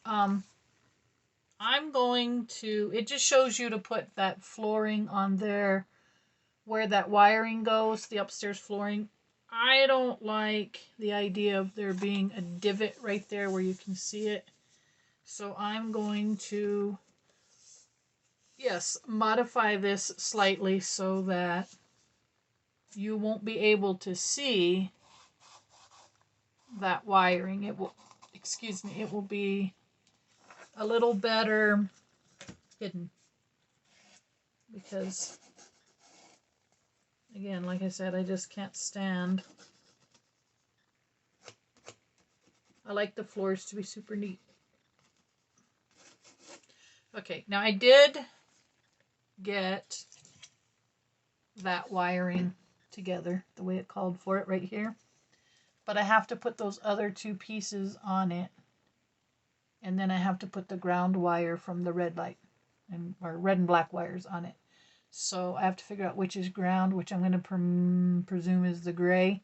I'm going to, it just shows you to put that flooring on there where that wiring goes, the upstairs flooring. I don't like the idea of there being a divot right there where you can see it. So I'm going to, yes, modify this slightly so that you won't be able to see that wiring. It will, excuse me, it will be a little better hidden because, again, like I said, I just can't stand. I like the floors to be super neat. Okay, now I did get that wiring together the way it called for it right here, but I have to put those other two pieces on it, and then I have to put the ground wire from the red light or red and black wires on it. So I have to figure out which is ground, which I'm going to presume is the gray,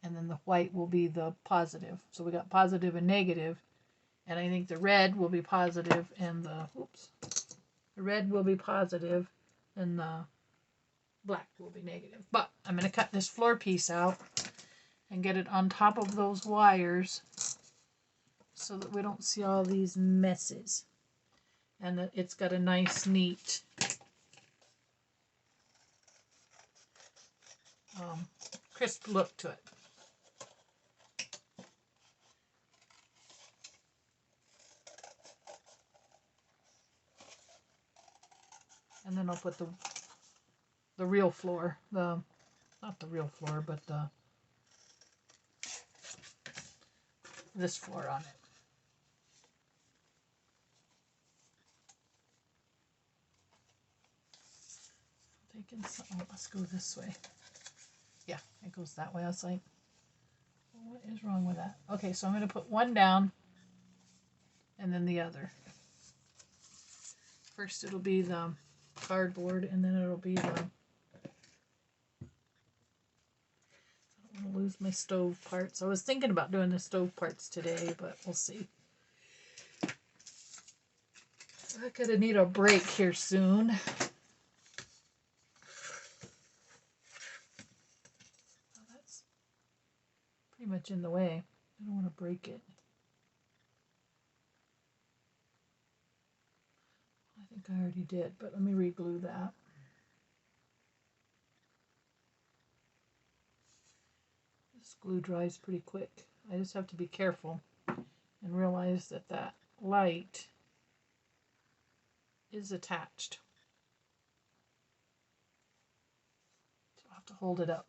and then the white will be the positive. So we got positive and negative, and I think the red will be positive and the red will be positive and the black will be negative. But I'm going to cut this floor piece out and get it on top of those wires so that we don't see all these messes, and that it's got a nice, neat crisp look to it. And then I'll put the real floor, not the real floor, but this floor on it. Taking some, oh, let's go this way. Yeah, it goes that way. I was like, what is wrong with that? Okay, so I'm going to put one down and then the other. First it'll be the cardboard, and then it'll be the, I don't want to lose my stove parts. I was thinking about doing the stove parts today, but we'll see. I'm gonna need a break here soon. Oh, that's pretty much in the way. I don't want to break it. I think I already did, but let me re-glue that. This glue dries pretty quick. I just have to be careful and realize that that light is attached. So I'll have to hold it up.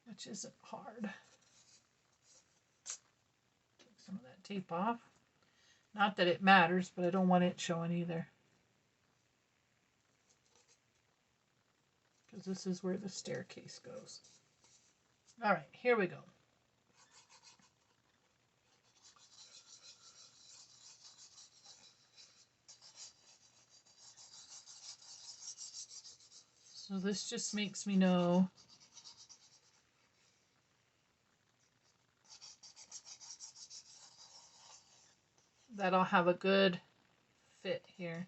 Which isn't hard. Take some of that tape off. Not that it matters, but I don't want it showing either. Because this is where the staircase goes. All right, here we go. So this just makes me know that I'll have a good fit here.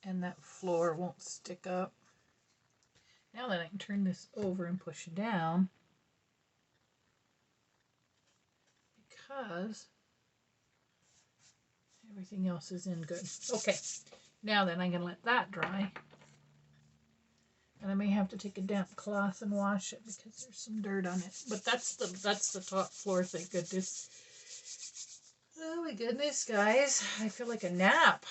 And that floor won't stick up. Now that I can turn this over and push down, because everything else is in good. Okay, now then I'm going to let that dry. And I may have to take a damp cloth and wash it because there's some dirt on it. But that's the top floor, thank goodness. Oh my goodness, guys. I feel like a nap.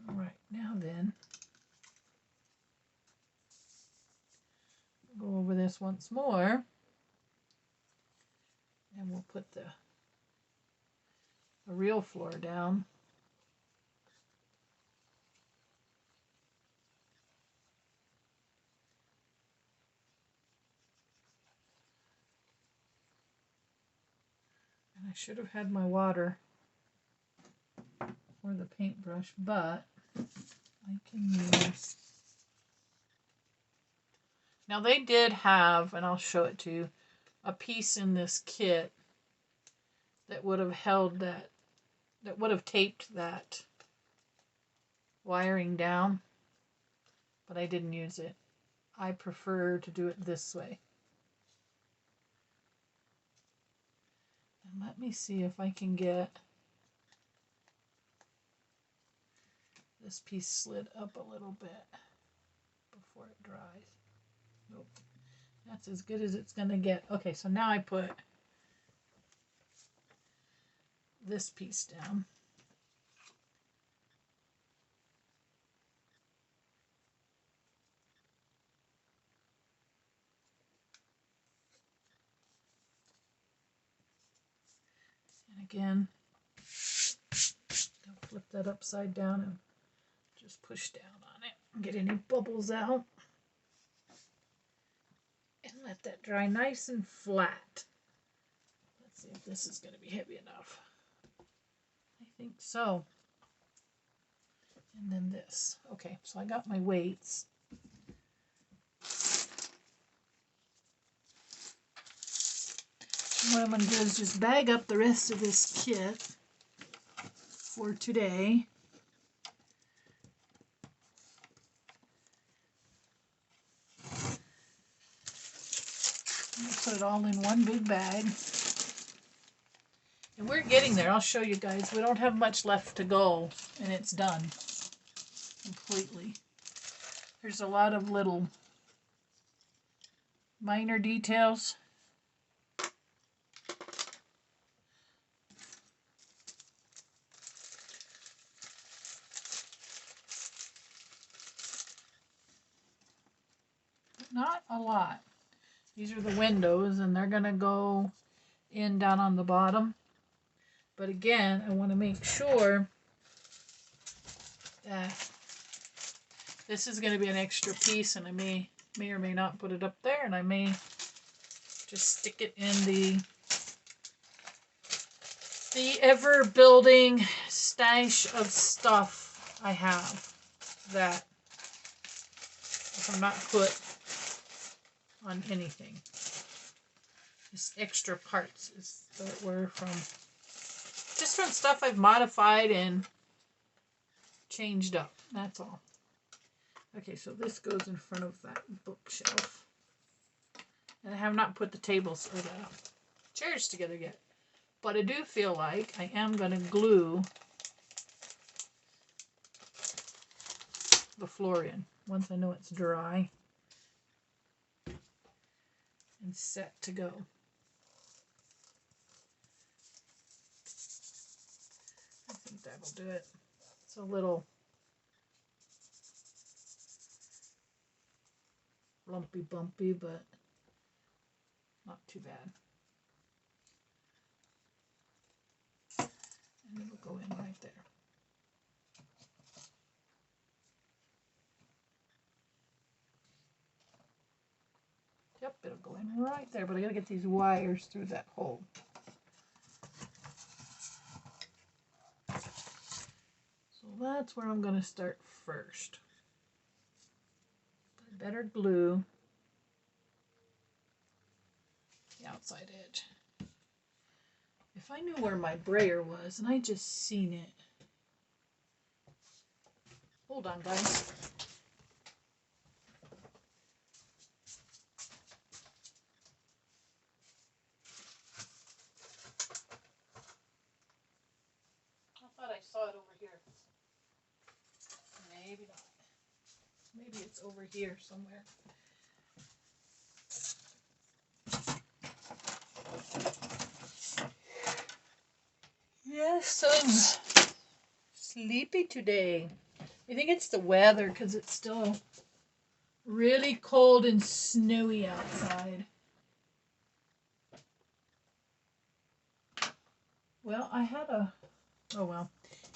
All right, now then, we'll go over this once more. And we'll put the real floor down. I should have had my water or the paintbrush, but I can use. Now they did have, and I'll show it to you, a piece in this kit that would have held that would have taped that wiring down, but I didn't use it. I prefer to do it this way. And let me see if I can get this piece slid up a little bit before it dries. Nope. That's as good as it's going to get. Okay, so now I put this piece down. And again, I'll flip that upside down and just push down on it and get any bubbles out. And let that dry nice and flat. Let's see if this is going to be heavy enough. I think so. And then this. Okay, so I got my weights. What I'm going to do is just bag up the rest of this kit for today. Put it all in one big bag. And we're getting there. I'll show you guys. We don't have much left to go, and it's done completely. There's a lot of little minor details. Not a lot. These are the windows, and they're going to go in down on the bottom. But again, I want to make sure that this is going to be an extra piece, and I may or may not put it up there, and I may just stick it in the ever-building stash of stuff I have that I'm not put on anything. This extra parts is that were from just from stuff I've modified and changed up. That's all. Okay, so this goes in front of that bookshelf. And I have not put the tables or the chairs together yet. But I do feel like I am going to glue the floor in once I know it's dry and set to go. I think that'll do it. It's a little lumpy bumpy, but not too bad. And it'll go in right there. Yep, it'll go in right there, but I gotta get these wires through that hole. So that's where I'm gonna start first. I better glue the outside edge. If I knew where my brayer was, and I just seen it. Hold on, guys. I thought I saw it over here. Maybe not. Maybe it's over here somewhere. Yes, I'm sleepy today. I think it's the weather because it's still really cold and snowy outside. Well, I had a... Oh, well.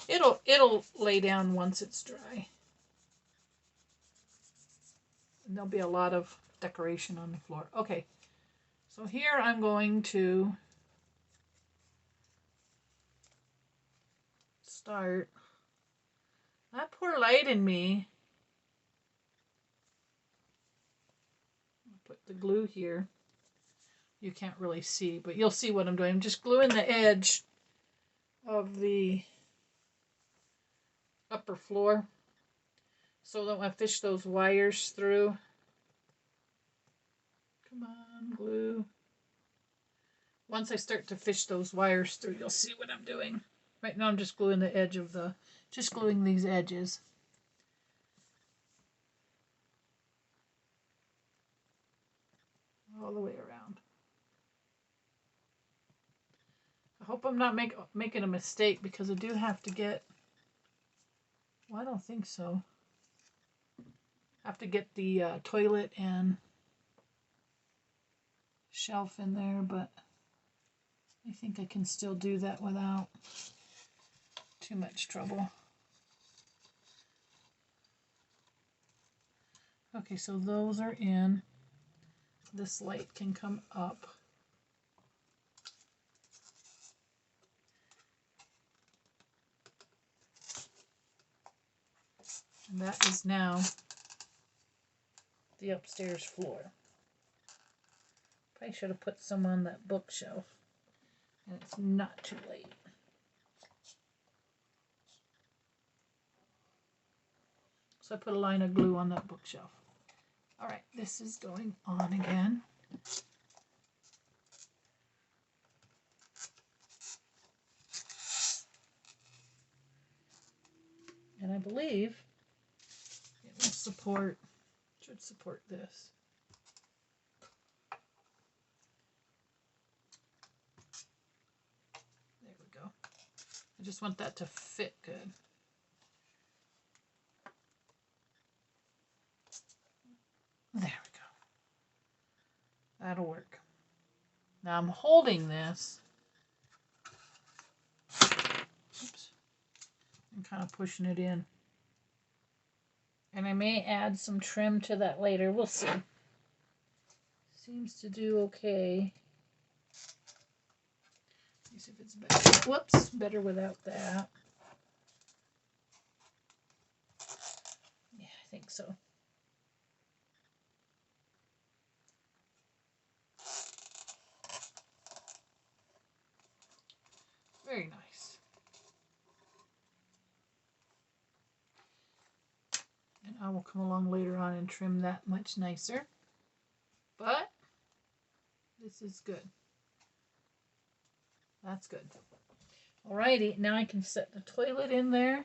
It'll lay down once it's dry. And there'll be a lot of decoration on the floor. Okay. So here I'm going to start. That poor light in me. I'll put the glue here. You can't really see, but you'll see what I'm doing. I'm just gluing the edge of the upper floor so that when I fish those wires through. Come on, glue. Once I start to fish those wires through, you'll see what I'm doing. Right now I'm just gluing the edge of the, just gluing these edges. All the way around. I hope I'm not making a mistake because I do have to get, well, I don't think so. I have to get the toilet and shelf in there, but I think I can still do that without too much trouble. Okay, so those are in. This light can come up. And that is now the upstairs floor. Probably should have put some on that bookshelf. And it's not too late. So I put a line of glue on that bookshelf. Alright, this is going on again. And I believe it will support, should support this. There we go. I just want that to fit good. There we go. That'll work. Now I'm holding this. Oops. And kind of pushing it in. And I may add some trim to that later. We'll see. Seems to do okay. Let's see if it's better. Whoops, better without that. Yeah, I think so. Very nice. And I will come along later on and trim that much nicer. But this is good. That's good. Alrighty, now I can set the toilet in there.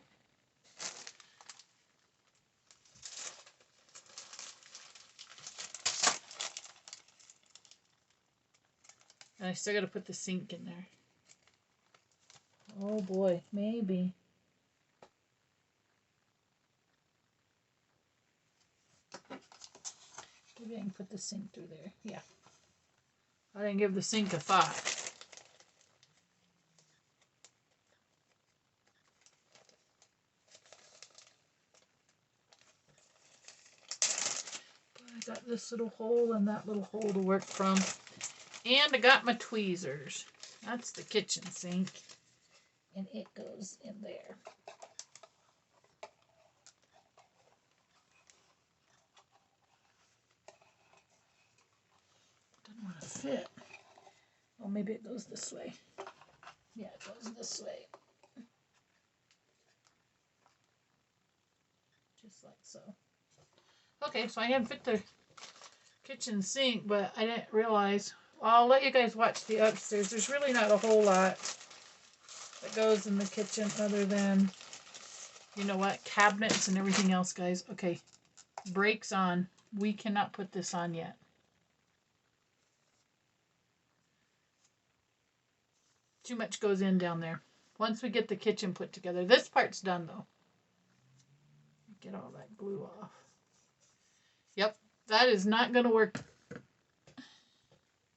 And I still got to put the sink in there. Oh boy, maybe. Maybe I can put the sink through there. Yeah. I didn't give the sink a thought. But I got this little hole and that little hole to work from. And I got my tweezers. That's the kitchen sink. And it goes in there. Doesn't want to fit. Oh, maybe it goes this way. Yeah, it goes this way. Just like so. Okay, so I didn't fit the kitchen sink, but I didn't realize. Well, I'll let you guys watch the upstairs. There's really not a whole lot that goes in the kitchen other than, you know what, cabinets and everything else, guys. Okay, brakes on. We cannot put this on yet. Too much goes in down there. Once we get the kitchen put together. This part's done, though. Get all that glue off. Yep, that is not going to work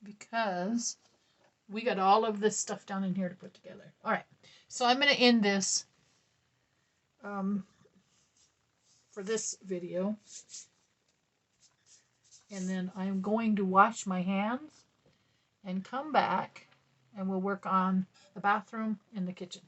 because we got all of this stuff down in here to put together. All right, so I'm going to end this for this video. And then I'm going to wash my hands and come back and we'll work on the bathroom and the kitchen.